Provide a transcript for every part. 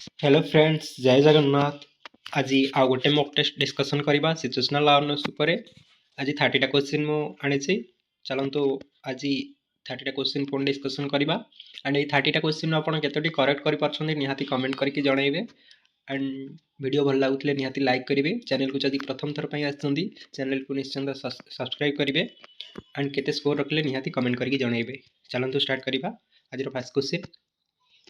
Hello friends जय जगन्नाथ। आज आउ गोटे मॉक टेस्ट डिस्कशन करबा सिचुएशनल अवेयरनेस उपरे। आज 30टा क्वेश्चन मु आनिछि। चलंतु आज 30टा क्वेश्चन कोन डिस्कशन करबा एंड ए 30टा क्वेश्चन आपण केतोटी करेक्ट करि परछन्ते निहाती कमेंट करके जणाइबे। एंड वीडियो भल लागुतले निहाती लाइक करिवे। चैनल को जदि प्रथम थर पई आछन्ती चैनल को निश्चित सब्सक्राइब करिवे एंड केते स्कोर रखले निहाती कमेंट करके जणाइबे। चलंतु स्टार्ट करबा। आज first question,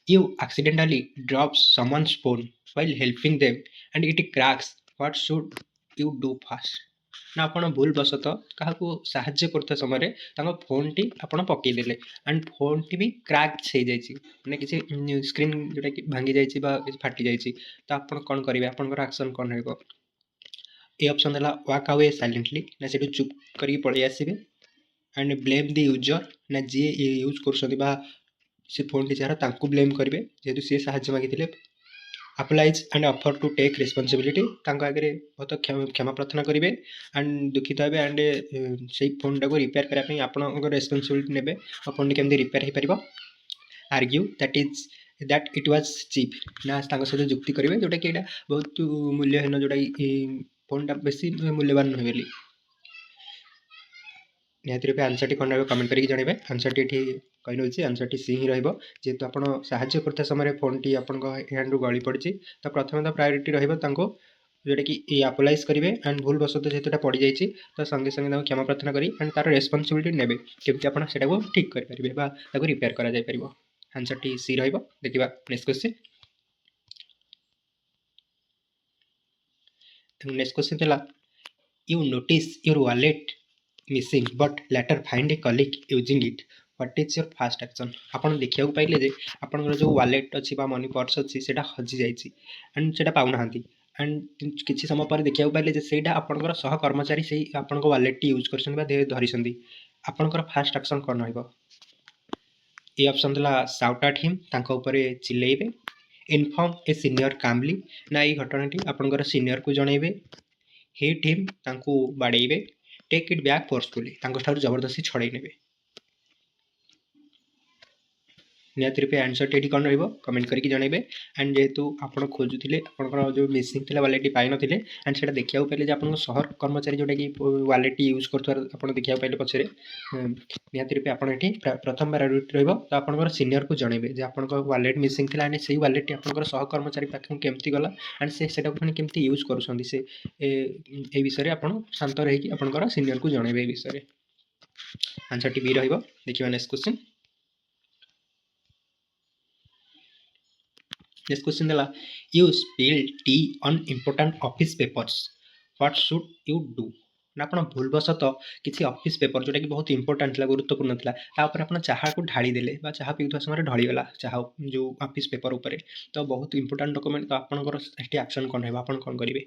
you accidentally drop someone's phone while helping them and it cracks, what should you do first? ना आपण भूल बसत काहाकू साहाଯ୍य करता समय तांको फोन टी आपण पकई देले एंड फोन टी भी क्रैक हो जाइछि, माने किछि स्क्रीन जोटा कि भांगी जाइछि बा किछि फाटी जाइछि, तो आपण कोन करिवे, आपनकर एक्शन कोन हेबो? ए ऑप्शन देला वॉक अवे साइलेंटली, ना सेटु चुप करी पळै आसीबे एंड ब्लेम द यूजर, ना जे यूज करछथि बा से फोन टी जरा तांको ब्लेम करिवे जेतु से साहाଯ୍य मागिथिले। Apologise and offer to take responsibility, तांको आगे बहुत क्षमा प्रार्थना करिवे एंड दुखित हेबे एंड से फोन टाको रिपेयर करा पई आपन रेस्पांसिबिलिटी नेबे और फोन केमदी रिपेयर हे परिबो। Argue that it was cheap, ना तांको सहित जुक्ति करिवे जोटा कि एटा बहुत मूल्यहीन, जोटा फोन टा बेसी मूल्यवान नहे बेली। निहाती रूपे आंसर टी कौन कमेंट करके जनइबे। आंसर टी कही नौछि, आंसर टी सी ही रहिबो। जेहेतु आपण साहाଯ୍य करता समय फोन टी आपण हैंड रु गली पड़ी, तो प्रथम तो प्रायोरिटी रहिबो तांको जोटा कि ये अप्लाइज करेंगे एंड भूल बसत जेहेतुटा पड़ जाइए तो संगे संगे क्षमा प्रार्थना करी एंड तार रेस्पॉन्सिबिलिटी नेबे केमती आपन सेटा ठीक कर परिबे बा ताको रिपेयर करा जाय परिबो। आंसर टी सी रहिबो। देखिबा नेक्स्ट क्वेश्चन। नेक्स्ट क्वेश्चन थिला, you notice your wallet missing but later find a colleague using it, what is your fast action? आपन देखिया पाइले जे आपन जो वॉलेट अछि बा मनी पर्स अछि सेटा हजि जाइछि एंड सेटा पाउ नाहंती एंड किछि समय पर देखिया पाइले जे सेटा आपनकर सह कर्मचारी सेही आपनको वॉलेट टी यूज करछन बा धरिसंदी, आपनकर फास्ट एक्शन कोन होइबो? ए ऑप्शन दला शाउट एट हिम, तांको ऊपर चिल्लेइबे, इन्फॉर्म ए सीनियर कामली, ना ई घटनाटी आपनकर सीनियर को जणाइबे, हिट हिम, तांको बाडेइबे, टेक इट बैक फोर्सफुली, तांको ठारू जबरदस्ती छड़ाई नेबे। निहाती रूपे आंसर टी कौन रहिबो कमेंट करके जनइबे। एंड जेहेतु आपन खोजुथिले आपनकर जो मिसिंग थिला वॉलेट पाइ नथिले एंड सेटा देखिया पाइले जे आपन शहर कर्मचारी जोटा कि वॉलेट यूज करथार आपन देखिया पाइले पछरे, निहाती रूपे आपन एठी प्रथम प्रायोरिटी रहिबो तो आपनकर सीनियर को जनइबे जे आपनकर वॉलेट मिसिंग थिला एंड सेही वॉलेट टी आपनकर सह कर्मचारी पाखन केमती गला एंड से सेटा पुनी केमती यूज करूछंदी से ए विषय रे आपन शांत रहि कि आपनकर सीनियर को जनइबे ए विषय रे। आंसर टी बी रहिबो। देखिबा नेक्स्ट क्वेश्चन। नेक्स्ट क्वेश्चन देला, you spill T on important office papers, what should you do? ना आपण भूलवशत किसी ऑफिस पेपर जोटा कि बहुत इंपोर्टेंट था, गुरुत्वपूर्ण था, तापर आपण चाहा को ढाली देले बा चाहा पीउथवा समय ढळीगला चाहा जो ऑफिस पेपर ऊपर, तो बहुत इंपोर्टेंट डॉक्यूमेंट, तो आपनकर एठी एक्शन कोन हेबा, आपण कोन करिवे?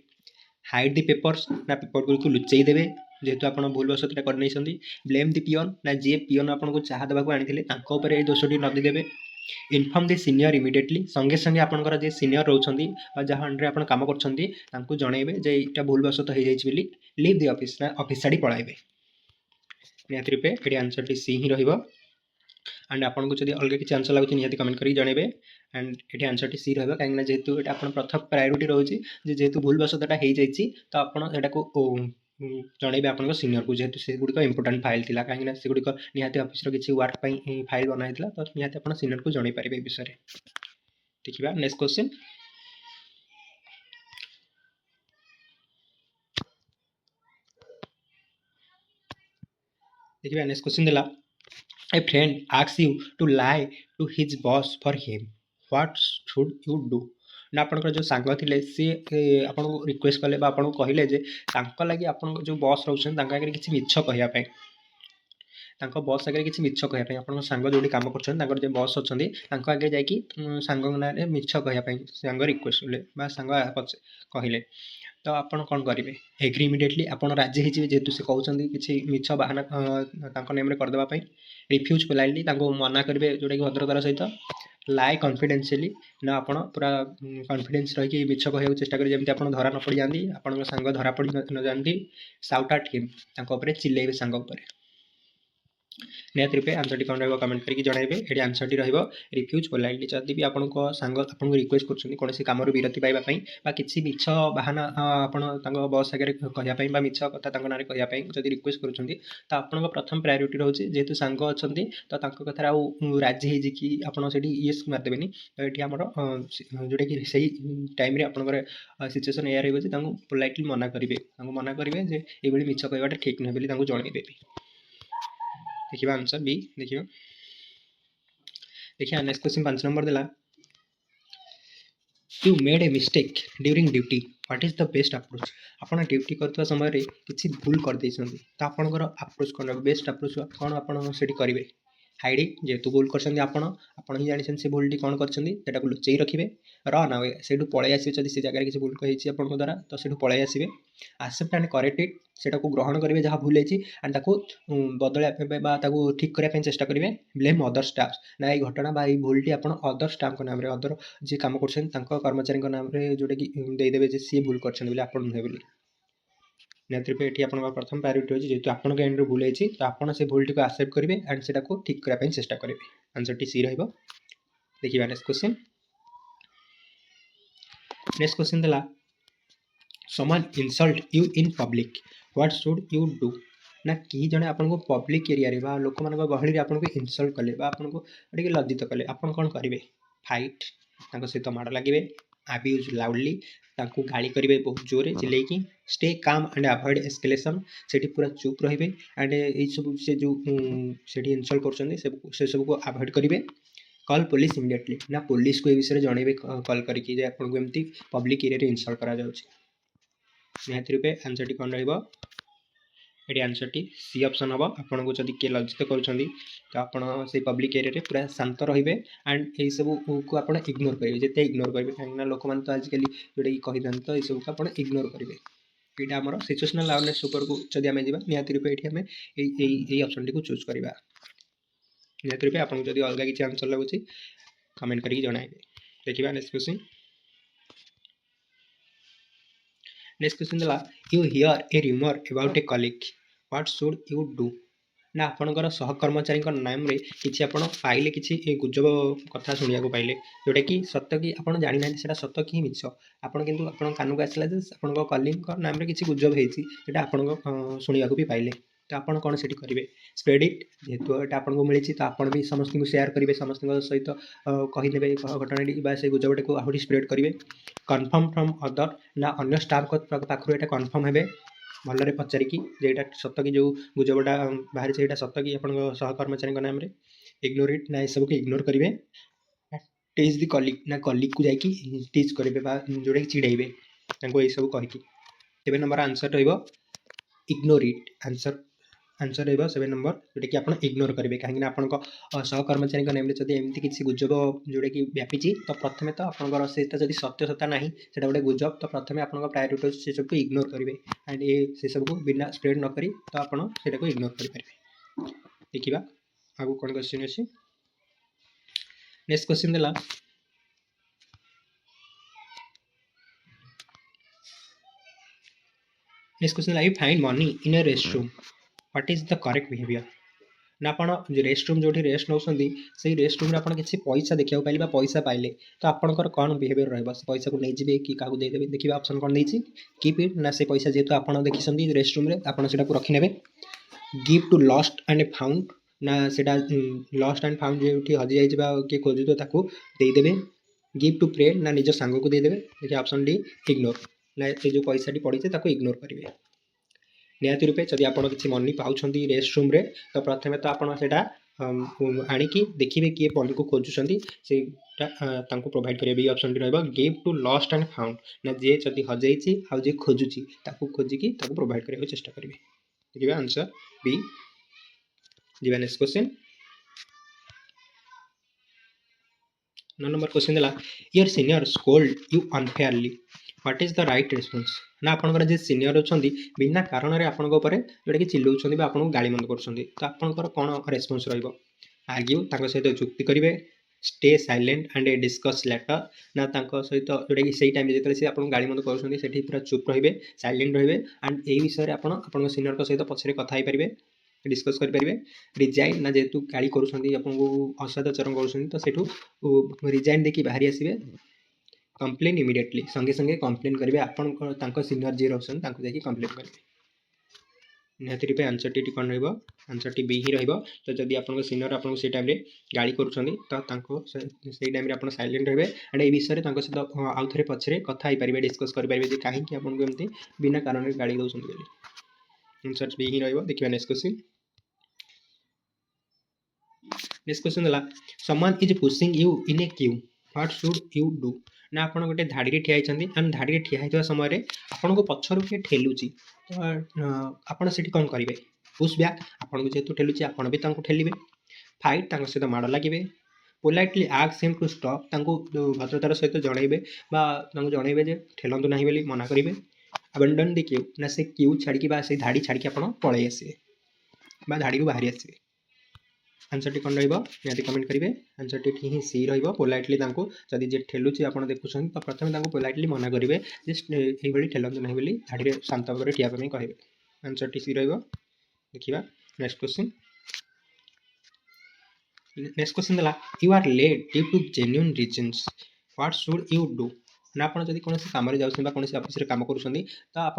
हाइड द पेपर्स, ना पेपर गुडी को लुचेई देबे जेहेतु आपण भूलवशत एटा कर नैसंदी, ब्लेम द पियन, ना जे पियन आपण को चाहा देबा को आनिथिले तांको ऊपर ए दोषटी नदी देबे, इनफॉर्म द सीनियर इमिडिएटली, संगे संगे आपनकर जे सीनियर रहउछंदी बा जहां अंडर आपण काम करछंदी तांको जणाइबे जे एटा भूलवशत हो जाइछि बोली, लीव द ऑफिस, ना ऑफिस साडी पळाइबे। निहाती रूपे एटी आंसर टी सी ही रहिबो। एंड आपन को जदि अलग किछि आंसर लागुछि निहाती कमेंट करी जणाइबे एंड एटी आंसर टी सी रहिबो, काहेकि जेहेतु एटा आपण प्रथम प्रायोरिटी रहउछि जे जेहेतु भूलवशत एटा हो जाइछि तो आपण एटा को जणाइबे आपन सीनियर को, जेहेतु से गुडी इंपोर्टेंट फाइल थिला, काहेकि से गुडी निहाती ऑफिस रो किछि वर्क पई फाइल बना हितला, तो निहाती आपण सीनियर को जणाइ परिबे विषय रे। देखिबा नेक्स्ट क्वेश्चन। देखिबा नेक्स्ट क्वेश्चन देला, a friend asks you to lie to his boss for him, what should you do? ना आपनकर जो सांग थिले सी आपन को रिक्वेस्ट कले बा आपन को कहिले जे तांको लागि आपन जो बॉस रहउछन तांका आगे किछि मिछ कहिया पय, तांको बॉस आगे किछि मिछ कहिया पय, आपन सांग जोडी काम करछन तांकर जे बॉस अछंदी तांको आगे जाई कि सांग नारे मिछ कहिया पय सांग रिक्वेस्ट ले बा सांग कहिले, तो आपन कोन करिवे? एग्री इमिडिएटली, आपन राजी हे जिवे जेतु से कहउछंदी किछि मिछ बहाना तांको नेम रे कर देबा पय, रिफ्यूज पोलाइटली तांको मना करबे जोटा कि भद्रतार सहित, लाई कॉन्फिडेंशियली, ना आपण पूरा कॉन्फिडेंस रही कि मिछ कहया चेष्टा करी जेमति आपण धरा न पड़ी जांदी, आपण सांग धरा पड़ी न जांदी, शाउट एट हिम, तांको ऊपर चिल्लेबे सांग ऊपर। निहत रूपे आंसर टी कौन रहा कमेंट करके जनइबे। ये आंसर टी रहा रिफ्यूज पोलाइटली। जदि भी आपण सांग आपको रिक्वेस्ट कर कम विरति पाइबापी कि मिछ बाहाना आप बस आगे कहवाई मिछ कथा ना कहवाई जब रिक्वेस्ट कर प्रथम प्रायोरीटी रोचे जेहेतु सांग अच्छा तो कथार आउ राजी हो कि आपड़ी येस मारिदेनि। तो ये आमर जोटा कि सही टाइम आपंकर सिचुएसन या रही पोलाइटली मना करेंगे मना करेंगे जे ये मिछ कहवाटा ठीक नुहे बोली जनइबे। देखिए आंसर बी। देखिए नेक्स्ट क्वेश्चन 5 नंबर देला you made a mistake during duty what is the best approach. आपन ड्यूटी करते समय किसी भूल कर देछंती तो आपनकर अप्रोच कौन बेस्ट अप्रोच कौन आपन सेठी करिवे। हाइडिंग जेहेतु भूल कर आपड़ ही जानी से भूल कौन कर लुचई रखिए रन आवे से पलि आसवे जब से जगह किसी भूल कही आप द्वारा तो से पलि आसवे। आसेप्ट एंड करेक्ट इट से ग्रहण करेंगे जहाँ भूल होती एंड बदलवा ठीक करने चेष्टा करेंगे। ब्लेम अदर स्टाफ ना ये घटना बा भूलटी आप अदर स्टाफ नाम अदर जी कम कर कर्मचारी नाम जोटा कि देदेवे सी भूल कर आप नुहे बोली। निहत रूपे ये आप प्रथम प्रायोरीटी होची जेहेतु आपन एंड भूल होती तो आप से भूल टी आसेप्ट करेंगे एंड से ठीक करने चेष्टा करेंगे। आंसर टी सी रहा। देखिए नेक्स्ट क्वेश्चन। नेक्स्ट क्वेश्चन देला someone insult you in public what should you do. ना कि जड़े आपको पब्लिक एरिया लोक मान गहली आपको इनसल्ट कले आपको लज्जित कले आप कौन करेंगे। फाइट सहित माड़ लगे अब्यूज लाउडली गाड़ी करेंगे बहुत जोरे चिल्लैकी stay calm and avoid escalation से पूरा चुप रहिबे एंड ये सब से जो से इनसल्ट कर सब को अवॉइड करेंगे। कॉल पुलिस इमिडिएटली ना पुलिस को ये विषय जनइबे कॉल करके आपको एमती पब्लिक एरिया इनसल्ट करा निहत रूपे आंसर टी कौन रही आंसर टी सी ऑप्शन हम आपन को जब किए लज्जित कर तो आप पब्लिक एरिया पूरा शांत रे एंड ये सब को आप इग्नोर करेंगे जिते इग्नोर करेंगे कहीं लोक मैंने तो आजिकल जोटा कि कही था तो यू आप इग्नोर करेंगे। यहाँ आम सिचुएशनल अवेयरनेस को जब आम जा निहत रूपे ये आम यही ऑप्शन टी चूज करवा। निहत रूपे आपको जब अलग किसी आंसर लगुच कमेंट करके जनइबे। देखिए नेक्स्ट क्वेश्चन। नेक्स्ट क्वेश्चन देला you here A rumour about a colleague what should you do. ना आपणकर सहकर्मचारी नाम रे किसी आप पाइले किसी गुजब कथा शुणा पाइले जोटा कि सत कि आप जानी ना से सत कि मिछ आप कान को आसला आप कलीग नाम रे किसी गुजब होता आप शुणा भी पाइले तो आप कौन से करेंगे। स्प्रेड इट जेहेतु यहाँ आपको मिली तो आप भी समस्त को सेयार करेंगे समस्त सहित कहीदे घटना से गुजबटा को आहरी स्प्रेड करेंगे। कन्फर्म फ्रॉम अदर ना अन्य स्टाफ पाखर यहाँ कन्फर्म हे भलरे पचारिकी जेटा सत कि जो गुजबटा बाहर से सत कि आप सहकर्मचारी नाम रे इग्नोर इट ना सब को इग्नोर करेंगे। टीच दी कलीग ना कलीग को जाकि टीच करेंगे जोटा कि चिड़ेबे यही सब कहीकि। 7 number answer ignore it answer रहा 7 नंबर जोटा कि आप इग्नोर करेंगे कहीं आप सहकर्मचारी नाम जब एमती किसी गुजब जोटा कि व्यापी तो प्रथम तो आप जब सत्यसता ना से गोटे गुजब तो प्रथम आप प्रायोरीटी से सब को इग्नोर करेंगे एंड ये से सब को बिना स्प्रेड न करी तो आपको इग्नोर करेंगे। देखा आगे कौन क्वेश्चन अच्छे। नेक्स्ट क्वेश्चन देला next question you find money in A restroom what is the correct behaviour. ना आप रेस्टरूम जो रेस्ट नौ से रेस्टरूम आप किसी पैसा देखा पाइले पैसा पाइले तो आपंकर कौन बिहेवियर रहा पैसा को नहीं जी कि क्या देदेवे। देखिए ऑप्शन कौन देती कीप इट ना से पैसा जेहतु आप देखी रेस्टरूम में आप रखी ने। Give to lost and found ना से लॉस्ट एंड फाउंड जो हजि जाइए किए खोजु तो देदेवे। गिव टू फ्रेंड ना निज सांग को देदेवे। देखिए ऑप्शन डी इग्नोर ना जो पैसा पड़ी इग्नोर करेंगे। निहत रूपे जब आप किसी मनी पाँच रेस्टरूम रे तो प्रथम तो आप आणिकी देखिए किए मनी को खोजुंट से प्रोवाइड करेंगे। ये ऑप्शन रहा give to lost and found ना जी जब हजाई आउ जी खोजुची खोजिकी प्रोवाइड करने चेष्टा करेंगे। देखिए आंसर बी। जी नेक्स्ट क्वेश्चन 9 नंबर क्वेश्चन देला your senior scold you unfairly what is the right response. ना आपंकर जो सीनियर अच्छा बिना कारण जोटा कि चिल्लाऊँ आपको गाड़ी मंद कर आपंकर कौन रेस्पॉन्स रर्ग्यू सहित चुक्ति करेंगे। Stay silent and discuss later ना सहित जोटा कि सही टाइम जो से आपको गाड़ी मंद कर पूरा चुप रे साइलेंट रे एंड यही विषय आप सीनियर सहित पछरे कथा पारे डिस्कस करेंगे। रिजाइन ना जेहेतु गाड़ी करूँ असदाचरण करूँ तो सेठू रिजाइन देखिए बाहरी आसवे कंप्लेन इमिडिएटली संगे संगे कंप्लेन करेंगे आपण सीनियर जी रोशन जाकि कंप्लेन करेंगे। निहती रूपे आंसर टी कौन रनसर टी बी ही तो जब आप सीनियर आपको से टाइम गाड़ी करूँ से टाइम आप सैलेंट रहे एंड ये विषय सहित आउ थे पछरे कथा पारे डिस्कस करेंगे कहीं आपको एमती बिना कारण गाड़ी दौरान बोली। आंसर बी ही देखिए नेक्स्ट क्वेश्चन। नेक्स्ट क्वेश्चन है someone is pushing you in A Q what should you do ना आप गोटे धाड़ी ठिया एंड धाड़ी ठिया होता समय आपको पछर किए ठेलुची तो आपड़ से कौन करेंगे पुश बैक आपको जेहतु ठेलुची आपड़ भी ठेलिए फाइट सहित माड़ लगे politely ask him to stop भद्रतार सहित जनइबे जनइबे जे ठेलतु ना बोली मना करेंगे। अबेंडन द क्यू ना से क्यू छाड़ी से धाड़ी छाड़ी आप पलि आसवे धाड़ी को बाहरी आसवे। आंसर टी कौन रही कमेंट करेंगे। आंसर टी ही सी रोलाइटली जदि जे ठेलुची आप देखुं तो प्रथम पोलाइटली मना करेंगे ये ठेलतु ना बोली धाड़ी शांत भाव ठिया कहे। आंसर टी सी देखा नेक्स्ट क्वेश्चन। नेक्स्ट क्वेश्चन है you are late due to genuine reasons what should you do ना आप जब कौन कम कौन ऑफिस कम कर तो आप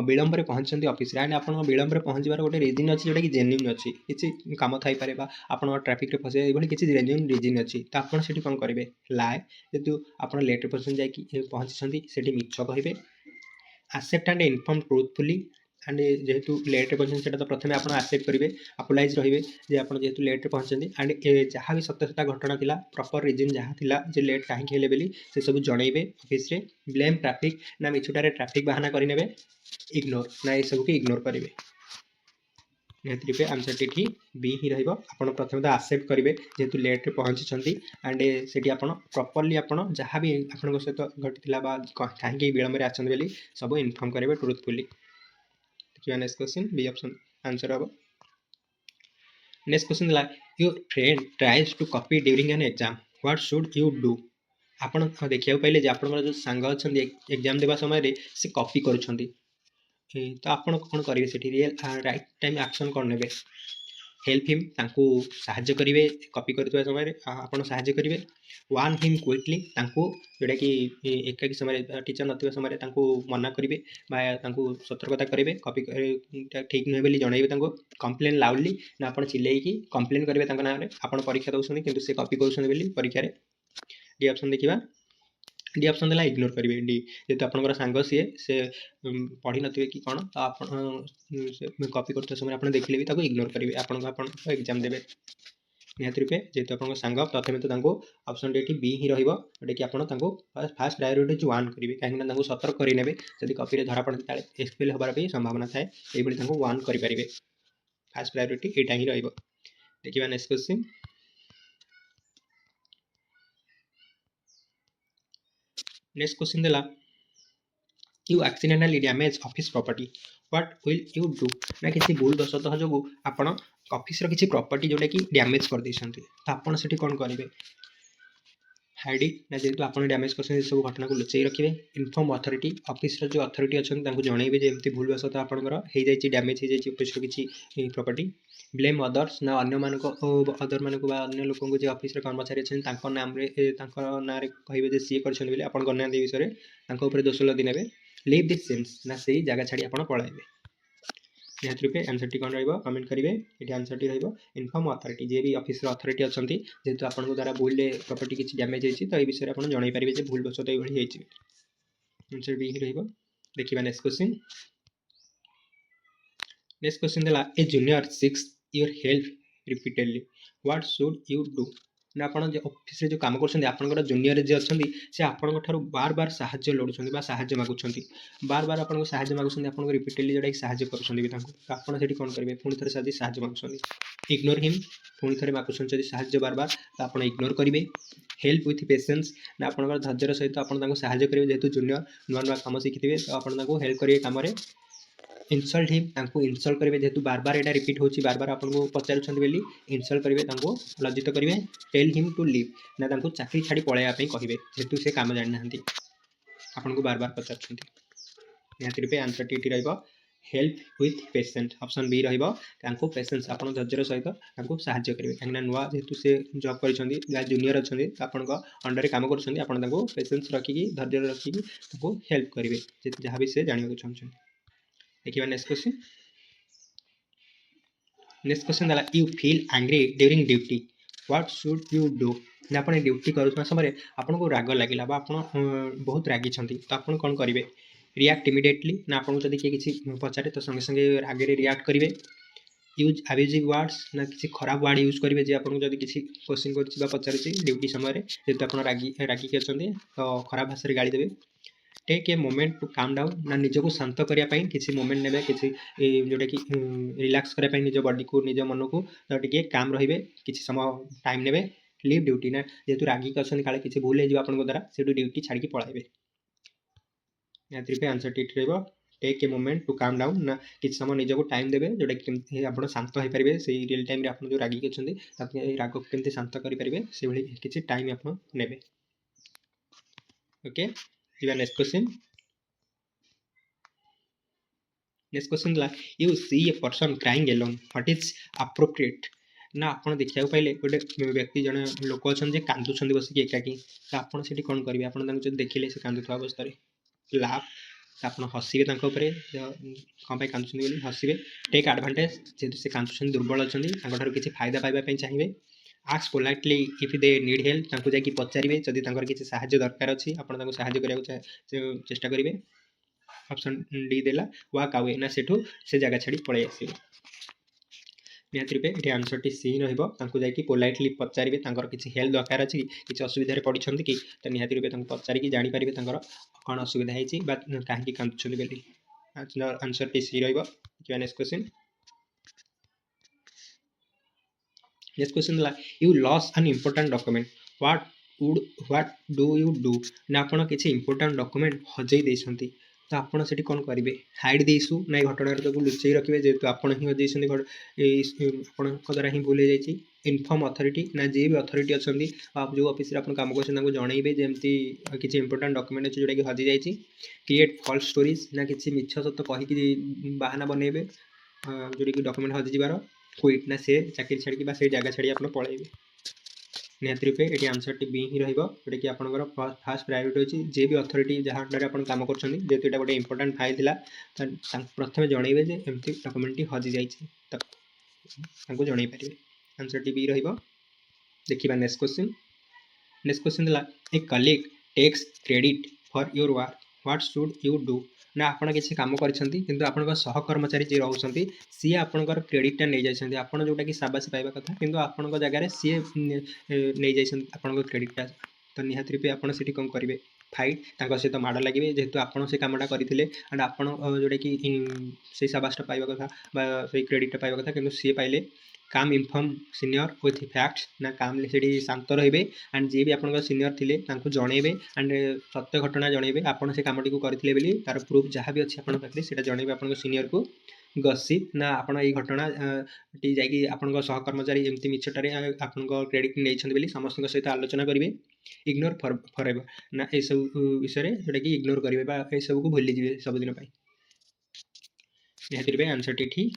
विलंब पहुँचते ऑफिस एंड आप विलंब पहुँचार गोटे रिजन अच्छी जोटा कि जेन्युइन अच्छी किसी कम थी पारे आप ट्राफिक रे फसे ये किसी जेन्युइन रिजन अच्छी तो आप कौन करेंगे लाए जेहतु आप लेट पर्सन जा पहुँची से मिछ कहे accept and inform truthfully and जेहेतु लेट्रे पहुँचे तो प्रथम आप एक्सेप्ट करेंगे अपोलाइज रही आप जेहतु लेट्रे पहुँचते एंड जहाँ भी सत्य घटना था प्रॉपर रिजन जहाँ था जे लेट कहीं बोली से सब जनइबे ऑफिस रे ब्लेम ट्राफिक ना मिछुटारे ट्राफिक बाहाना करेंगे इग्नोर ना ये सब को इग्नोर करेंगे। निहती रूपे आंसर टी बी ही रहा प्रथम तो एक्सेप्ट करेंगे जेहतु लेट्रे पहुँची एंड से प्रॉपर्ली आप जहाँ भी आप सहित घटी कहीं विलंब आसते बोली सब इनफॉर्म करेंगे ट्रुथफुली। देखिए next question B option answer हम। नेक्स्ट क्वेश्चन है your friend tries to copy during an exam what should you do आप देखा पाइले जो आप जो सांग अच्छा एग्जाम देवा समय से कॉपी करुँच तो आप कौन करेंगे से रियल राइट टाइम एक्शन कौन ने हेल्प हिम साहाଯ୍य करेंगे कॉपी करते समय आप साहाଯ୍य करेंगे वन हिम क्विकली जोटा कि एकाकी समय टीचर नथिबा समय मना करेंगे सतर्कता करेंगे कॉपी ठीक नुहे बोली जनइबे कंप्लेन लाउडली ना आप चिल्लैकी कंप्लेन करेंगे ना आप परीक्षा दौरान कि से कॉपी कर परीक्षा डी ऑप्शन देखा डी ऑप्शन है इग्नोर करेंगे डी जेहतु आप सांग सी पढ़ी नथिबे कि कौन तो आप कॉपी करते समय आप देखले भी इग्नोर करेंगे आप एग्जाम देवे। निहती रूपे जेहतु आप सांग प्रथम तो ऑप्शन डी बी ही रोटा कि आप फास्ट प्रायोरिटी वन करेंगे कहीं सतर्क करेंगे जब कॉपी धरा पड़े एक्सपेल हबार भी संभावना थाए ये वन करेंगे फास्ट प्रायोरिटी यहाँ ही देखिए नेक्स्ट क्वेश्चन। नेक्स्ट क्वेश्चन है you accidentally damage office property what will you do ना किसी भूल दशतः जो आप ऑफिस किसी प्रॉपर्टी जोटा कि डैमेज कर देते तो आप कौन करेंगे हाइडिंग ना जेहतु आप डैमेज कर सब घटना को लुचाई रखिए इनफॉर्म अथॉरिटी ऑफिस जो अथॉरिटी अच्छा जनइबे जमी भूलवशतः आपंकर डैमेज हो जाए ऑफिस किसी प्रॉपर्टी ब्लेम अदर्स ना अन्य मानक अदर मानक अन्य लोक जो ऑफिस कर्मचारी अच्छे नाम ना कहे सी कर आप ना विषय दोष लदी ने लीव दिस सेन्स ना से जगह छाड़ी आप पलाइबे। निहती रूपे आंसर टी कौन कमेंट करेंगे ये आंसर टी इनफॉर्म अथॉरिटी जे भी ऑफिस अथॉरिटी अच्छा जेहतु आप द्वारा भूल प्रॉपर्टी किसी डैमेज होती तो ये विषय आप जन पारे भूल बसत ये आंसर बी ही देखिए नेक्स्ट क्वेश्चन। नेक्स्ट क्वेश्चन है a junior seeks your help repeatedly what should you do ना आप ऑफिस जो काम कर जूनियर जे अच्छा से आपंठ बार बार साहाଯ୍य लोड़ुं साहाଯ୍य मागुंट बार बार आपको साहाଯ୍य मागुंट आप रिपीटेडली जोटा साहाଯ୍य कर कौन करेंगे पुणी थे साहाଯ୍य मागुंट इग्नोर हिम पुणी थे मागुंट साहाଯ୍य बार बार तो आप इग्नोर करेंगे हेल्प विथ पेशेंस ना आप धैर्यर सहित आप साहाଯ୍य करेंगे जेहतु जूनियर नुआ नुआ कम शिखी तो आपको हेल्प करेंगे कम इनसल्ट हिम इनसल्ट करेंगे जेहतु बार बार यहाँ रिपीट होची बार बार आपको पचार बोली इनसल्ट करेंगे लज्जित करेंगे टेल हिम टू लीव ना चाकरी छाड़ी पलैया कहे जेहतु से कम जानी ना आपको बार बार पचार निहती रूपे आंसर टी help with patience option B रहिबो तांको पेसेंस आपण धैर्यर सहित तांको सहाय्य करिवे काहेकि नुआ जेहेतु से जॉब करिसंदी या जूनियर अछंदी आपण अंडर रे काम करसंदी आपण तांको पेसेंस रखिकी धैर्य रखिकी तांको हेल्प करिवे जहाँ भी से जानिବାକୁ चाहछन देखिबा नेक्स्ट क्वेश्चन दला you feel angry during duty what should you do ना आपण ड्यूटी करूवा समय आपन को राग लागिला बा आपण बहुत रागी छंती तो आपण कोन करिवे रिएक्ट इमिडिएटली ना आपन जदी किसी पचारे तो संगे संगे रागे रे रिएक्ट करिवे यूज अब्यूजिव वर्ड्स ना किसी खराब वर्ड यूज करिवे जे आपन जदी किसी क्वेश्चन करछि बा पचारछि ड्यूटी समय रे जेतो आपण रागी रागी के अछंती तो खराब भाषा रे गाली देबे take a moment to calm down ना निजको शांत करिया पई किसी मोमेंट नेबे किसी जोटा कि रिलैक्स करिया पई निज बॉडी को निज मन को तो टिके काम रहिबे किसी समय टाइम नेबे लीव ड्यूटी ना जेतु रागी करछन काले किसी भूल हे जिवा आपन को द्वारा सेटू ड्यूटी छाडी के पळाइबे या त्रिपे आंसर टिट रहइबो take a moment to calm down ना किसी समय निजको टाइम देबे जोटा कि आपण शांत होई परिबे सेही रियल टाइम रे आपण जो रागी करछन ताके राग को केमते शांत करि परिबे से भली किसी टाइम आपण नेबे ओके जिवा नेक्स्ट क्वेश्चन ला you see a person crying alone what is appropriate ना आपण देखिया पाइले गोटे व्यक्ति जने लोक अछन जे कांदुछन बसिक एकाकी तो आपण सेठी कोन करबे आपण तांको जब देखिले से कांदुथवा अवस्था रे लाभ आपण हसिबे तांको ऊपर कोन पे कांदुछन बोली हसिबे टेक एडवांटेज जेतु से कांदुछन दुर्बल अछन तांको ठार किछि फायदा पाइबा पई चाहिबे ask politely if they need help तांको जाकी पचारिबे जदी तांकर किछि सहायता दरकार अछि आपण तांको सहायता करिया चेष्टा करिवे ऑप्शन डी देला वाक अवे ना सेठू से जगह छाड़ी पळे आसीबे निहाती पे ये आंसर टी सी रहइबो तांको जाकी पोलाइटली पचारिबे तांकर किछि हेल्प दरकार अछि किछि असुविधा रे पडिछंती कि त निहाती पे तांको पचारि कि जानि परिबे तांकर कोन असुविधा हेछि बा काहे कि कांदुछंती बेली आंसर टी सी रहइबो कि नेक्स्ट क्वेश्चन ला you lose an important document what do you do ना आपण किछि इंपोर्टेंट डॉक्यूमेंट हजै देछंती तो आपड़ से कौन करेंगे हाइड देसु ना घटना लुचई रखिए जेहतु आपड़ ही हजें द्वारा ही भूल हो इनफॉर्म अथॉरिटी ना जी भी अथॉरिटी अच्छा आप जो ऑफिस आप काम कर जनइबे जमती किसी इंपोर्टेंट डॉक्यूमेंट अच्छे जोटा कि हजि जाइए क्रिएट फॉल्स स्टोरीज ना किसी मिछ सत कहीकि बाहाना बनइबे जोटा कि डॉक्यूमेंट हजिबार क्विट ना से चाकरी छाड़ी से जगह छाड़ी आप पलैबे निहाती रूपे ये आंसर टी बी ही जोटा कि आपंकर फास्ट प्रायोरीटी अच्छी जे भी अथॉरिटी जहाँ अंडर आप काम कर जेहतु ये गोटे इंपोर्टेंट फाइल था प्रथम जनइबे जे एमती डॉक्यूमेंट हजि जाइए जन पारे आंसर टी बी देखिए next question a colleague tax credit for your work what should you do ना आपण किसी काम कर आपण सहकर्मचारी जी रोचे सी आपणकर क्रेडिटा नहीं जाइए आपड़ जोटा कि साबासी पाइबा कथा कि आपण जगार सी नहीं जाइए आपण क्रेडिटा तो निहाती रूपे आपड़ से कौन करेंगे फाइट सहित माड़ लगे जेहेतु आपड़ से कमटा करते एंड आपड़ जोटा कि से साबासटा पाइबा कथा से क्रेडिटा पाइबा कथा कि सी पाइले काम इनफॉर्म सीनियर विथ फैक्ट्स ना काम से शांत रे एंड जी भी आप सीनियर थे जनइबे एंड सत्य घटना जनइबे आपड़ से कमटी को करते बोली तार प्रूफ जहाँ भी अच्छे पाखे से जनइबे आप सीनियर को गसिप ना आप घटना टी जाकि आपण सहकर्मचारी एमती मिछटारे आपण क्रेडिट नहीं समस्त सहित आलोचना करेंगे इग्नोर फॉर एवर ना ये सब विषय जोटा कि इग्नोर करेंगे ये सब को भूली जाए सबुदिन निहाती आंसर टी ठीक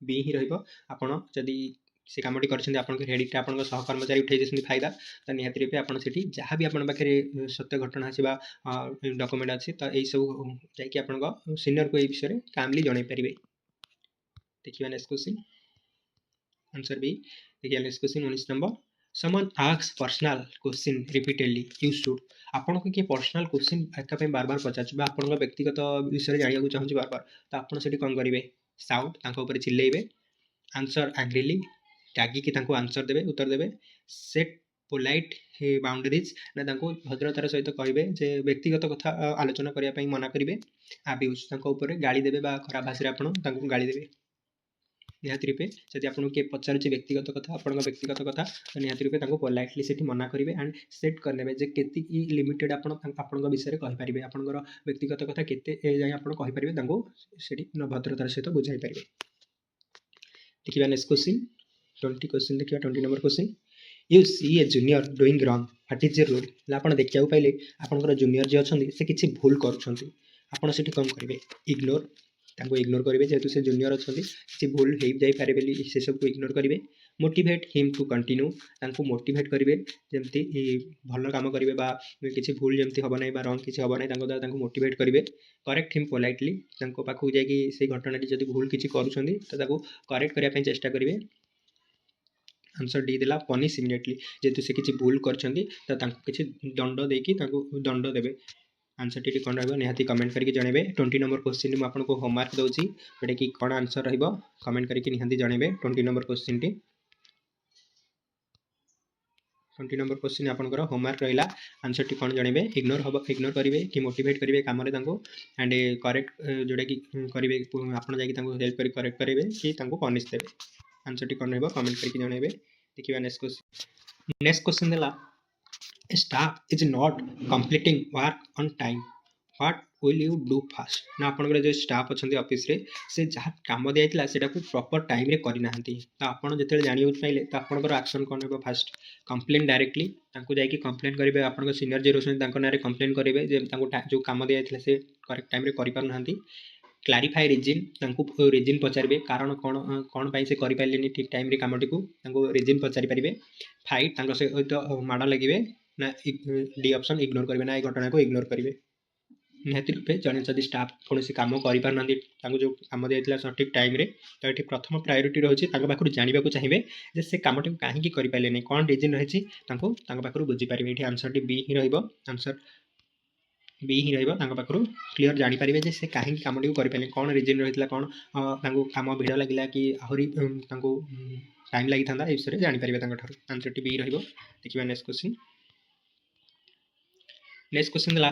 बी ही रहा जदि से कमटी कर क्रेडिट आप सहकर्मचारी उठे देते फायदा तो निहाती रूपे आप जहाँ भी आप सत्य घटना अच्छी डॉक्यूमेंट अच्छी तो यही सब जा सीनियर को ये विषय कामली जन पारे देखिए नेक्स्ट क्वेश्चन आंसर बी देखिए next question 19 number someone asks personal question repeatedly you should आपन को किए पर्सनल क्वेश्चन एका बार बार पचार आपन व्यक्तिगत विषय जाना चाहूँ बार बार तो आपन से कौन करेंगे साउट ऊपर चिल्लेबे आंसर एंग्रीली रागिकी आंसर देवे उत्तर देवे सेट पोलाइट बाउंड्रीज ना भद्रतार सहित कहे जे व्यक्तिगत कथा आलोचना करने मना करेंगे आब्यूज गाड़ी देवे खराब भाषा आप गाड़ी देवे निहाती रूपे जब आपको किए पचारे व्यक्तिगत कथा आप व्यक्तिगत कथा तो निहाती रूपे पोलाइटली से मना करेंगे एंड सेट करने जे के लिमिटेड आपण विषय कहींपारे आपंकर व्यक्तिगत कथा केते जाए आप कहींपारे भद्रतार सहित बुझाई पारे देखिए नेक्स्ट क्वेश्चन 20 क्वेश्चन देखिए 20 number question you see a junior doing wrong what is the rule आप देखा पाइले आपंकर जूनियर जी अच्छा से किसी भूल कर कौन करेंगे इग्नोर ତାଙ୍କୁ ଇଗ୍ନୋର କରିବେ ଯେହେତୁ ସେ ଜୁନିୟର ଅଛନ୍ତି, କିଛି ଭୁଲ ହେଇଯାଇପାରେ ବୋଲି ସେସବୁକୁ ଇଗ୍ନୋର କରିବେ। ମୋଟିଭେଟ୍ ହିମ୍ ଟୁ କଣ୍ଟିନ୍ୟୁ, ତାଙ୍କୁ ମୋଟିଭେଟ୍ କରିବେ ଯେମିତି ଭଲ କାମ କରିବେ ବା କିଛି ଭୁଲ ଯେମିତି ହେବ ନାହିଁ ବା ରଙ୍ଗ କିଛି ହେବ ନାହିଁ ତାଙ୍କ ଦ୍ୱାରା ତାଙ୍କୁ ମୋଟିଭେଟ୍ କରିବେ। କରେକ୍ଟ ହିମ୍ ପୋଲାଇଟଲି, ତାଙ୍କ ପାଖକୁ ଯାଇକି ସେଇ ଘଟଣାଟି ଯଦି ଭୁଲ କିଛି କରୁଛନ୍ତି ତ ତାକୁ କରେକ୍ଟ କରିବା ପାଇଁ ଚେଷ୍ଟା କରିବେ। आंसर डी देला पनिश इमिडिएटली, जेहेतु से किसी भूल करछंती तो तांको किसी दंड देकी तांको दंड देबे। आंसर टी कौन रहिबो निहाती कमेंट करके जनइबे। 20 नंबर क्वेश्चन मु आपनको होमवर्क दउची, जोटा कि कौन आंसर रहिबो कमेंट करके निहाती जनइबे। 20 number question T 20 number question आपनकर होमवर्क रहिला। आंसर टी कौन जनइबे, इग्नोर करिवे कि मोटिवेट करिवे काम रे तांको, एंड करेक्ट जोटा कि करिवे आपन जाकी तांको हेल्प करी करेक्ट करिवे कि तांको पनिश देबे। आंसर टी कौन रहिबो कमेंट करके जनइबे। देखिबा नेक्स्ट क्वेश्चन देला, a staff is not completing work on time, what will you do first? ना आपनकर जो स्टाफ अछंती ऑफिस रे से जहा काम दियाइतला सेटा को प्रॉपर टाइम रे करि नाहंती तो आपण जेतेले जानियो पाइले तो आपनकर एक्शन कोन हेबो। फर्स्ट कंप्लेन डायरेक्टली तांको जाई कि कंप्लेन करिवे, आपनकर सीनियर जे रोसन तांको नारे कंप्लेन करिवे जे तांको जो काम दियाइतला से करेक्ट टाइम रे करि पार नाहंती। क्लारिफाई रिजिन, तांको रिजिन पचारिबे कारण कौन पाई से करि पाइलेनी ठीक टाइम रे कामटी को तांको रिजिन पचारि परिबे। फाइट तांको से तो माडा लगिवे ना डी ऑप्शन इग्नोर करेंगे ना, घटना को इग्नोर करेंगे। निहती रूपे जड़े जब स्टाफ कौन कम कर जो कम दिया सठिक टाइम रे तो ये प्रथम प्रायोरीटी रही पाखु जानवा चाहिए जे से कमटी को कहीं करें नहीं, कौन रिजन रही पाखु बुझीपारे। ये आंसर टी बी ही आंसर बी ही रहा क्लीयर जानीपारे जे से कहीं कमटी को करें कौन रिजन रही है, कौन कम भिड़ लगे कि आहरी टाइम लगी था ये विषय जानीपारे। आंसर टी बी रहा। देखिए नेक्स्ट क्वेश्चन। नेक्स्ट क्वेश्चन दिला,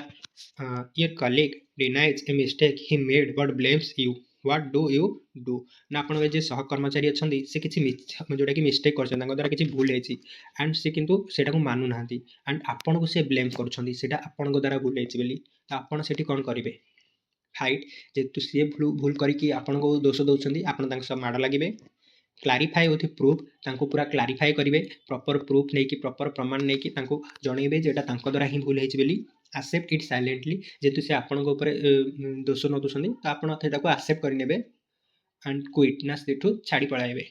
your colleague denies a mistake he made but blames you, what do you do? ना आपन जे सहकर्मचारी अच्छा से किसी जोटा कि मिस्टेक कर द्वारा किसी भूल होती एंड से किंतु सेटा को मानु ना एंड आपन को से ब्लेम कर आपन द्वारा भूल होती तो आपन से कौन करेंगे। फाइट, जेहेतु सी भूल करके आपन को दोष दौरान आप माड़ लगे। क्लारिफाई विथ प्रूफ, तांको पूरा क्लारिफाई करेंगे प्रॉपर प्रूफ नहीं कि प्रॉपर प्रमाण नहीं कि तांको जनइबे जेटा तांको द्वारा ही भूल होइछि बोली। एक्सेप्ट इट साइलेंटली, जेहेतु से आपण को ऊपर दोष न दोषंदी तो आपण सेटाको एक्सेप्ट कर नेबे। एंड क्विट, ना सेठू छाड़ी पळाइबे।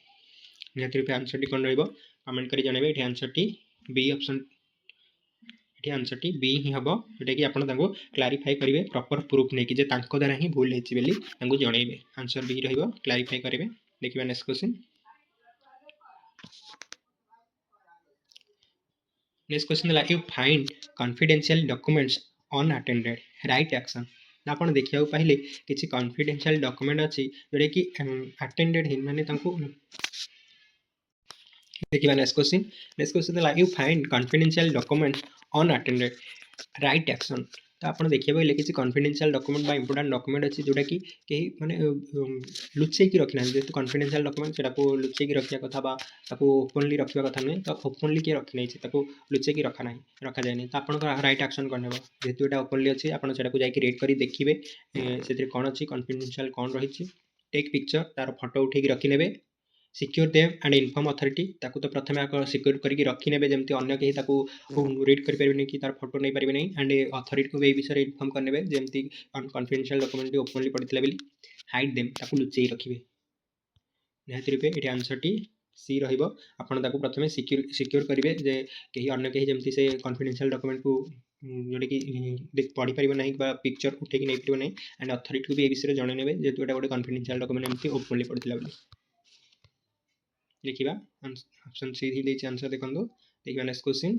निहती रूपे आंसर टी कोन रहइबो कमेंट करी जनइबे। एठी आंसर टी बी ऑप्शन, एठी आंसर टी बी ही हबो, जेटा कि आपण तांको क्लारिफाई करेंगे प्रॉपर प्रूफ नहीं कि जे तांको द्वारा ही भूल होइछि बोली तांको जनइबे। आंसर बी रहइबो, क्लारिफाई करेंगे। देखिबा नेक्स्ट क्वेश्चन। नेक्स्ट क्वेश्चन है, you find confidential documents unattended, right action. ना आपन देखिया पाइले किसी कॉन्फिडेंशियल डॉक्यूमेंट अच्छी जोटा कि अटेंडेड ही माने तांको। देखिबा नेक्स्ट क्वेश्चन। नेक्स्ट क्वेश्चन है, you find confidential documents unattended, right action. तो आप देखिए पाइले किसी कॉन्फिडेंशियल डॉक्यूमेंट बा इंपोर्टेंट डॉक्यूमेंट अच्छी जोटा कि कहीं माने लुचेकी रखना, जेहेतु कॉन्फिडेंशियल डॉक्यूमेंट से लुचेकी रखा कथा बा ओपनली रखा कथा नुहे तो ओपनली किए रखी नहीं लुचेकी रखा ना रखा जाए तो आप राइट एक्शन कौन हे, जेहेतु यहाँ ओपनली अच्छी आप जाकि रीड कर देखिए से कौन अच्छी कॉन्फिडेंशियल कौन रही। टेक पिक्चर, तार फोटो उठे रखिने। Secure them and inform authority, ताकू तो प्रथम सिक्योर करके रखिने जमी अन्य कहीं रीड करें कि तार फोटो नहीं पारे नहीं। एंड अथॉरिटी को भी विषय इनफॉर्म करने जमी कॉन्फिडेंशियल डॉक्यूमेंट ओपनली पड़ता बोली। हाइड देम, ताकू लुचेई रखिए। निहती रूपे ये आंसर टी सी रहिबो। आपण ताकू प्रथमे सिक्योर करेंगे जे कहीं अन्य कहीं जमी से कॉन्फिडेंशियल डॉक्यूमेंट को जोटा कि पढ़ी पार ना पिक्चर उठे नहीं पार नहीं। एंड अथॉरिटी को भी ये विषय जनइने जेहतु ये गोटे कॉन्फिडेंशियल डॉक्यूमेंट एमती ओपनली पड़ता बोली। देखिबा ऑप्शन सी ही देछि आंसर देखंदो। देखिबा नेक्स्ट क्वेश्चन।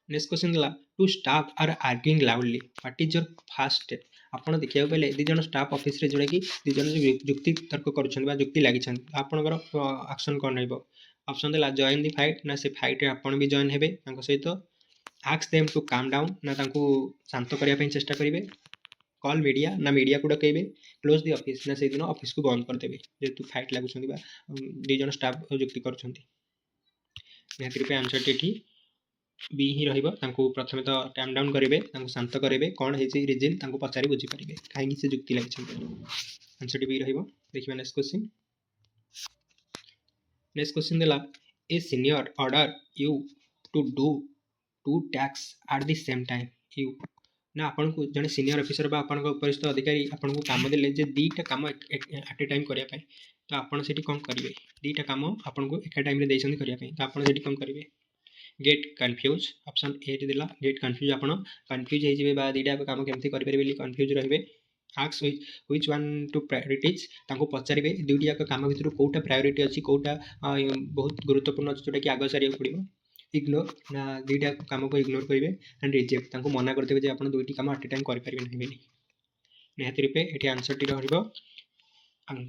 नेक्स्ट क्वेश्चन दिला, two staff are arguing loudly, what is your first step? आपन देखिया पहले दी जन स्टाफ ऑफिस रे जोड़ा कि दी जन जुक्ति तर्क करूछन बा जुक्ति लागि छन आपनकर एक्शन कोन रहइबो। ऑप्शन दिला, जॉइन द फाइट, ना से फाइट रे आपन भी जॉइन हेबे तांको सहित। Ask them to calm down, ना तांको शांत करिया पे चेष्टा करिवे। कॉल मीडिया, ना मीडिया को डकैबे। क्लोज द ऑफिस, ना से दिन ऑफिस को बंद कर देबे जेतु फाइट लागुछन बा दी जन स्टाफ जुक्ति करूछन। निहती रूपे आंसर टी बी ही रहिबो। तांको प्रथमे तो काम डाउन करेंगे, शांत करेंगे कौन है रिजन तांको पचारि बुझी पारे कहीं से जुक्ति लगी। आंसर टी बी रहिबो। देखिबा नेक्स्ट क्वेश्चन। नेक्स्ट क्वेश्चन देला, a senior order you to do two tasks at the same time, you ना आपको जड़े सीनियर ऑफिसर बा आपन उपरिस्थ अधिकारी आपको काम देले जे दीटा काम एट ए टाइम करने तो आपड़ से कौन करेंगे दीटा काम आपको एक टाइम करने तो आपड़ से कौन करेंगे गेट कन्फ्यूज ऑप्शन ए देला गेट कन्फ्यूज आप कन्फ्यूज हो दीटा काम केमती करेंगे कन्फ्यूज रही आक्स व्हिच वन टू प्रायोरिटीज पचारे दुईटी जाक काम भर कौटा प्रायोरिटी अच्छी कौटा बहुत गुरुत्वपूर्ण अच्छी जोटा कि आग सारे पड़ो इग्नोर ना दुईटा काम को इग्नोर करेंगे एंड रिजेक्ट मना करदे आप दुईटी काम एट टाइम करेंगे नहीं निहती रूपे ये आंसर टी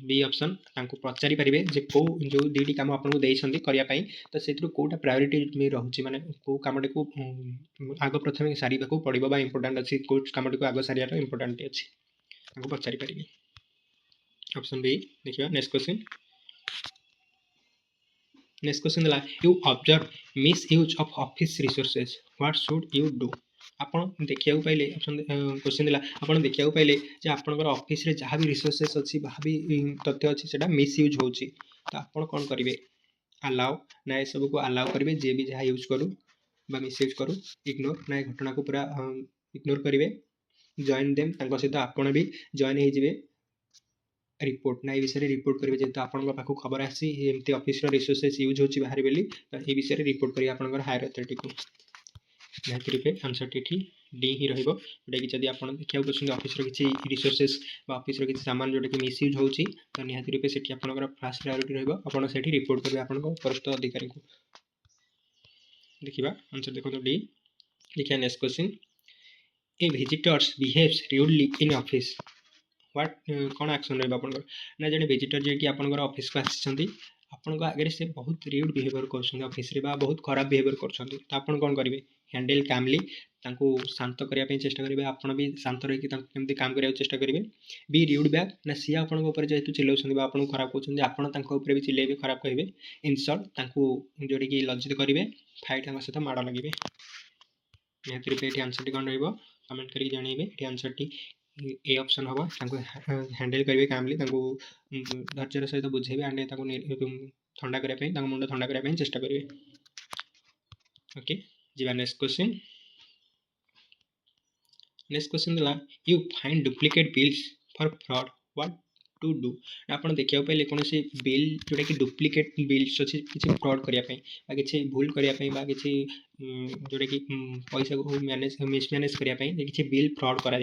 बी ऑप्शन पचारि पारे जो जो दुईटी काम आपको देते करने तो से कौटा प्रायोरिटी रोचे माने कौ कमटी को आग प्रथम सारे पड़ो इंपोर्टाट अच्छी कौ कमटी को आग सारे इंपोर्टाट अच्छी पचारि पारे ऑप्शन बी देखिए नेक्स्ट क्वेश्चन नेक्स्ट क्वेश्चन है you observe miss use of office resources what should you do आपन देखिया पाइले ऑप्शन क्वेश्चन दिला आपन देखिया पाइले जे आपनकर ऑफिस रे जहाँ भी रिसोर्सेस अच्छी जहाँ भी तथ्य अच्छी सेटा मिस यूज होची तो आपन कोन करिवे अलाउ ना ये सब को अलाउ करिवे जे भी जहाँ यूज करू बा मिस यूज करू इग्नोर ना घटना को पूरा इग्नोर करिवे जॉइन देम तांको सहित आपन भी जॉइन हो जिवे रिपोर्ट ना ये विषय रिपोर्ट करेंगे जेहतु आपको खबर आसी एमती ऑफिस रिसोर्सेस यूज होची बाहर बोली तो ये विषय रिपोर्ट करेंगे आपंकर हायर अथॉरिटी को निहती रूपे आंसर टी डी ही रोटा कि जब आप देखा पाँच ऑफिस किसी रिसोर्सेस ऑफिस किसी सामान जोटा कि मिसयूज होची तो निहती रूपे से आपंकर फास्ट प्रायोरिटी रहा रिपोर्ट करेंगे आप वरिष्ठ अधिकारी को देखा आंसर देखो डी देखिए next question A visitors behaves rudely in office what कौन एक्शन रहा ना जड़े विजिटर जी आपंकर ऑफिस को आसी आपण आगे से बहुत रिड बिहेवियर कर ऑफिस बहुत खराब बिहेवियर कर कौन करेंगे हैंडल कामली शांत करने चेष्टा करेंगे आपड़ भी शांत रही केमती काम करने चेष्टा करेंगे बी रिड बैक ना सी आपंकर जेहतु चिल्लाऊँ आपको खराब कहते आपड़ भी चिल्लेबे खराब कहे इनसल्ट जोड़ी कि लज्जित करेंगे फाइट सहित माड़ लगे निहती रूपे ये आंसर टी कौन रमेंट करके जनइबे ये आंसर टी ए ऑप्शन हम हैंडल करेंगे कामली धैर्यर सहित बुझेबे एंड ठंडा करने मुंड ठंडा करने चेष्टा करेंगे ओके जी नेक्स्ट क्वेश्चन है you find duplicate bills for fraud what to do आप देखा पाइले कौन से बिल जोटा कि डुप्लिकेट बिल्स अच्छे किसी फ्रॉड करने किसी भूल करने कि जोटा कि पैसा को मैनेज मिसमैनेज करने किसी बिल फ्रॉड कर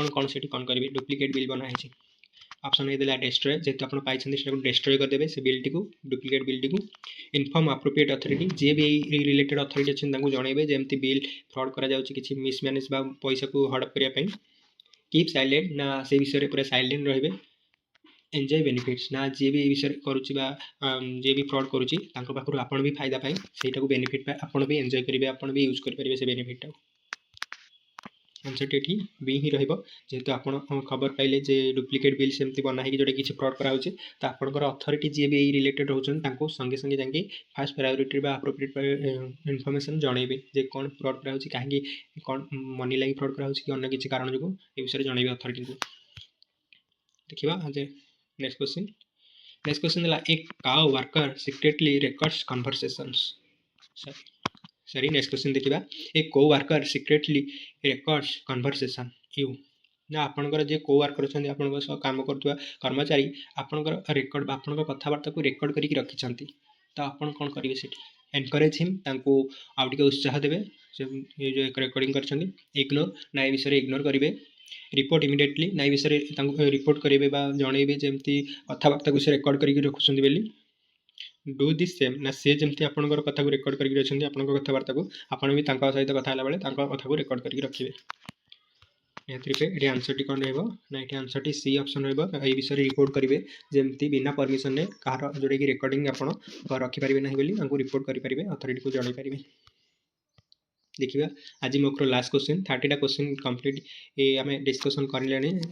कौन से कौन करेंगे डुप्लिकेट बिल बनाई ऑप्शन ए देला डेस्ट्रॉय जेहेतु आप पाई डेस्ट्रॉय करदेवे से बिल टी डुप्लिकेट बिल टी इनफॉर्म अप्रोप्रिएट अथॉरिटी जे भी रिलेटेड अथॉरिटी अच्छे जनइबे जमती बिल फ्रॉड करा किसी मिसमैनेज पैसा को हड़प करने कीप साइलेंट ना से विषय पूरा साइलेंट रहिबे एंजॉय बेनिफिट्स ना जी भी विषय करुच्ची जी भी फ्रॉड करुच्ची पाखु आपन भी फायदा पाए से बेनिफिट पाए आपन भी एंजॉय करेंगे आपन भी यूज करेंगे से बेनिफिट आंसर टी बी ही जेहेतु आप खबर पाइले जे डुप्लिकेट बिल सेमती बना है जोटा किसी फ्रॉड कराऊे तो आपंकर अथॉरिटी जी भी रिलेटेड रोचे संगे संगे जाकि फास्ट प्रायोरिटी अप्रोप्रिएट इनफॉरमेशन जनइबे जे कौन फ्रॉड कराऊे कहीं कौन मनी लगी फ्रॉड कराऊे कि अन्य किसी कारण जो ये विषय जनइबे अथॉरिटी को देखा नेक्स्ट क्वेश्चन है एक cow worker secretly records conversations sorry next question देखा एक को worker secretly records conversation you ना आपंकर जे को वर्कर अच्छा आप कम कर कर्मचारी आपंकर रिकॉर्ड आपण कथबार्ता को रिकॉर्ड करके रखी तो आप कौन करेंगे से एनकरेज हिम आउ टे उत्साह देवे जो रिकॉर्डिंग कर इग्नोर ना विषय इग्नोर करेंगे रिपोर्ट इमिडिएटली ना विषय रिपोर्ट करेंगे जनइबे जमती कथबार्ता को रिकॉर्ड करके रखुच्च बोली डू दिस सेम ना से जमती आपंकर कथा को रिकॉर्ड करके रखते आप कथबार्ता को आपड़ भी सहित कथा बेले कथा को रिकॉर्ड करके रखिए ये आंसर टी कौन रहा ये आंसर टी सी ऑप्शन रही विषय रिपोर्ट करेंगे जमती बिना परमिशन ने कहार जोटा कि रिकॉर्डिंग आप रखिपारे ना बोली रिपोर्ट करेंगे अथॉरिटी को जन पारे देखिए आज more last question 30टा question complete ये आम डिस्कसन कर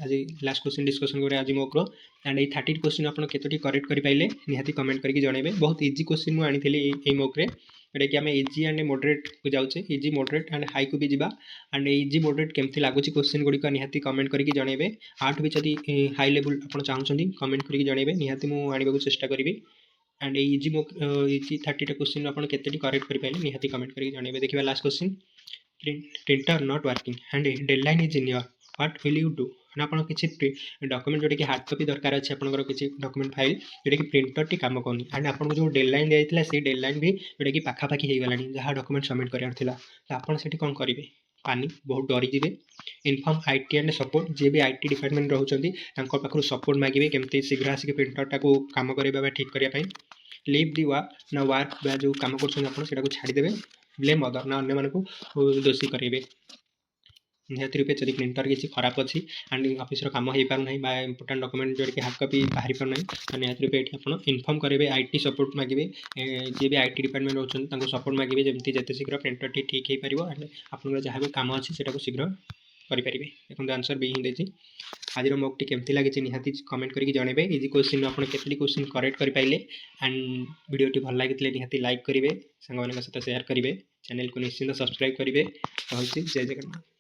आज लास्ट क्वेश्चन डिस्कसन करें आज मोर एंड ये 30 क्वेश्चन आप केतोटी करेक्ट कर पाइले निहाती कमेंट करके जनइबे बहुत इजी क्वेश्चन मुझे आनी मोक्रे जोटा कि आम इजी एंड मॉडरेट को जाऊे इजी मॉडरेट एंड हाई को भी जावा एंड इजी मॉडरेट केमती लगुच क्वेश्चन गुड़िक निहाती कमेंट करके जनइबे आठ भी जब हाई लेवल आप चाहते कमेंट करके जनइबे निहाती मुझे आने चेष्टा करी एंड इजी इजी 30टा क्वेश्चन आप केतोटी करेक्ट कर पाइले निहाती कमेंट करके जनइबे देखिए last question printer not working and deadline is in your what will you do ना आप किसी डॉक्यूमेंट जोटा कि हार्ड कॉपी दरकार अच्छे आपंकर किसी डॉक्यूमेंट फाइल जोटा कि प्रिंटर टी काम करनी एंड आपको जो डेडलाइन दिया से डेडलाइन भी जोटा कि पाखापाखि हो गलानी जहाँ डॉक्यूमेंट सबमिट करार था तो आपड़ से कौन करेंगे पानी बहुत डरीजे इनफॉर्म आईटी एंड सपोर्ट जी भी आईटी डिपार्टमेंट रोचे पाखु सपोर्ट मांगे केमती शीघ्र आसिक प्रिंटरटा को काम करवा ठीक करने लीव दि वर्क ना वर्क जो कम कर छाड़देवे ब्लेम अदर ना अन्य मानक दोषी करेंगे निहत रूपे जब प्रिंटर किसी खराब अच्छी एंड ऑफिस काम हो पारना इंपोर्टां डॉक्यूमेंट जोटा कि हार्ड कॉपी बाहरी पारना तो निहत रूपे ये आप इनफॉर्म करेंगे आईटी सपोर्ट मांगे जी भी आईटी डिपार्टमेंट रोचे सपोर्ट मांगे जमी जिते शीघ्र प्रिंटर टी ठीक हो पार एंड आप जहाँ भी कम अच्छी से शीघ्र करेंगे देखो आंसर बी ही देती आज मॉक टी केमती लगी निहाती कमेंट करके जनइबे इजी क्वेश्चन आप क्वेश्चन करेक्ट कर पाइले एंड वीडियो भल लगी निहाती लाइक करेंगे सांग सहित शेयर करेंगे चैनल को निश्चिंत सब्सक्राइब करेंगे जय जगन्नाथ।